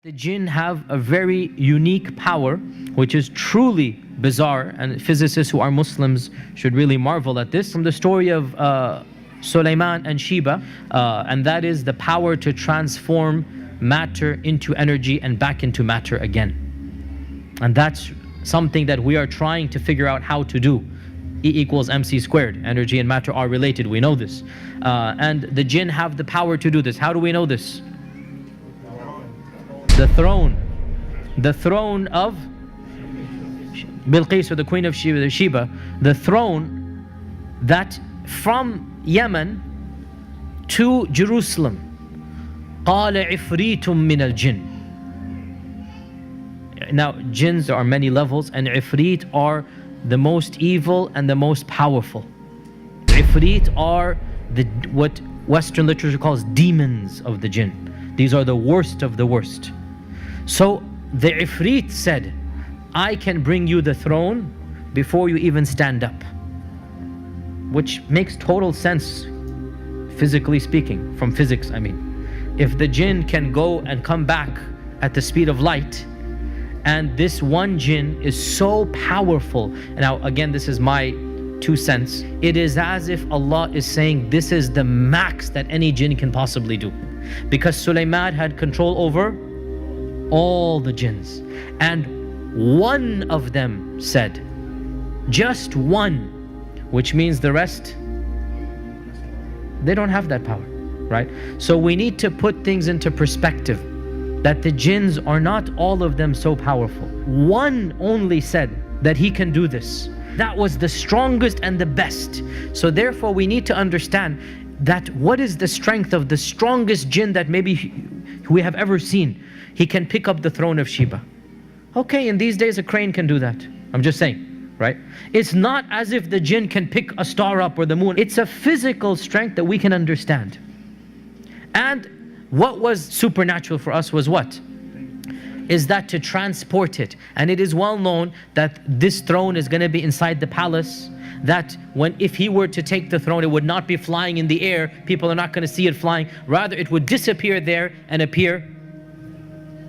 The jinn have a very unique power, which is truly bizarre, and physicists who are Muslims should really marvel at this. From the story of Sulaiman and Sheba, and that is the power to transform matter into energy and back into matter again. And that's something that we are trying to figure out how to do. E equals mc squared. Energy and matter are related, we know this. And the jinn have the power to do this. How do we know this? The throne of Bilqis, or the queen of Sheba, the throne that from Yemen to Jerusalem. قال عفريت من الجن. Now, jinns, there are many levels, and ifrit are the most evil and the most powerful. Ifrit are what Western literature calls demons of the jinn. These are the worst of the worst. So the ifrit said, I can bring you the throne before you even stand up. Which makes total sense, physically speaking, from physics I mean. If the jinn can go and come back at the speed of light, and this one jinn is so powerful. Now again, this is my 2 cents. It is as if Allah is saying this is the max that any jinn can possibly do. Because Sulaiman had control over all the jinns. And one of them said, just one, which means the rest, they don't have that power, right? So we need to put things into perspective, that the jinns are not all of them so powerful. One only said that he can do this. That was the strongest and the best. So therefore we need to understand that what is the strength of the strongest jinn that maybe we have ever seen. He can pick up the throne of Sheba. Okay, in these days a crane can do that. I'm just saying, right? It's not as if the jinn can pick a star up or the moon. It's a physical strength that we can understand. And what was supernatural for us was what? Is that to transport it. And it is well known that this throne is going to be inside the palace, that if he were to take the throne, it would not be flying in the air. People are not going to see it flying. Rather, it would disappear there and appear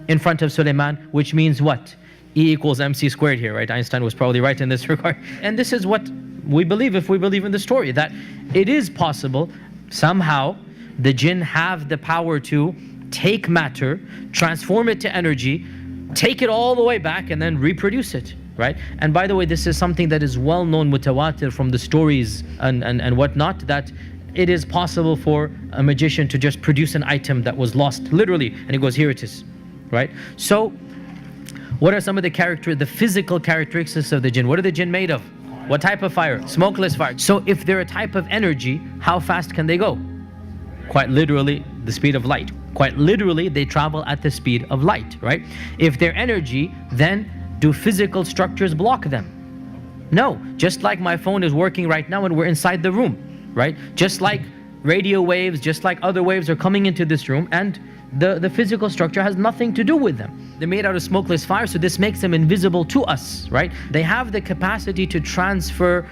in front of Sulaiman, which means what? E equals mc squared here, right? Einstein was probably right in this regard. And this is what we believe, if we believe in the story, that it is possible somehow the jinn have the power to take matter, transform it to energy, take it all the way back and then reproduce it, right? And by the way, this is something that is well known, mutawatir, from the stories and whatnot, that it is possible for a magician to just produce an item that was lost, literally, and he goes, here it is, right? So what are some of the physical characteristics of the jinn? What are the jinn made of? What type of fire? Smokeless fire. So if they're a type of energy, how fast can they go? Quite literally, the speed of light. Quite literally, they travel at the speed of light, right? If they're energy, then do physical structures block them? No. Just like my phone is working right now and we're inside the room, right? Just like radio waves, just like other waves are coming into this room, and the physical structure has nothing to do with them. They're made out of smokeless fire, so this makes them invisible to us, right? They have the capacity to transfer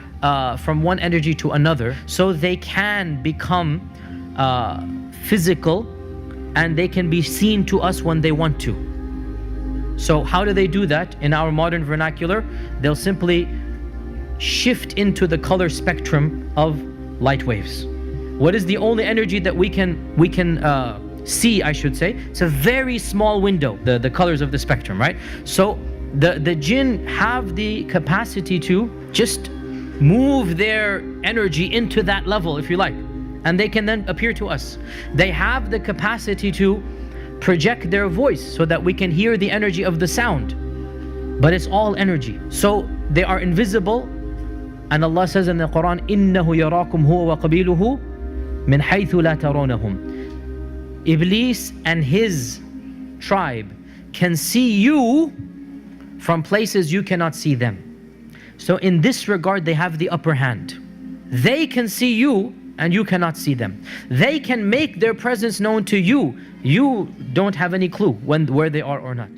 from one energy to another, so they can become physical, and they can be seen to us when they want to. So how do they do that? In our modern vernacular, they'll simply shift into the color spectrum of light waves. What is the only energy that we can see, I should say? It's a very small window, the colors of the spectrum, right? So the jinn have the capacity to just move their energy into that level, if you like, and they can then appear to us. They have the capacity to project their voice so that we can hear the energy of the sound, but it's all energy. So they are invisible, and Allah says in the Quran, إِنَّهُ يَرَاكُمْ هُوَ وَقَبِيلُهُ مِنْ حَيْثُ لَا تَرَوْنَهُمْ. Iblis and his tribe can see you from places you cannot see them. So in this regard, they have the upper hand. They can see you and you cannot see them. They can make their presence known to you. You don't have any clue where they are or not.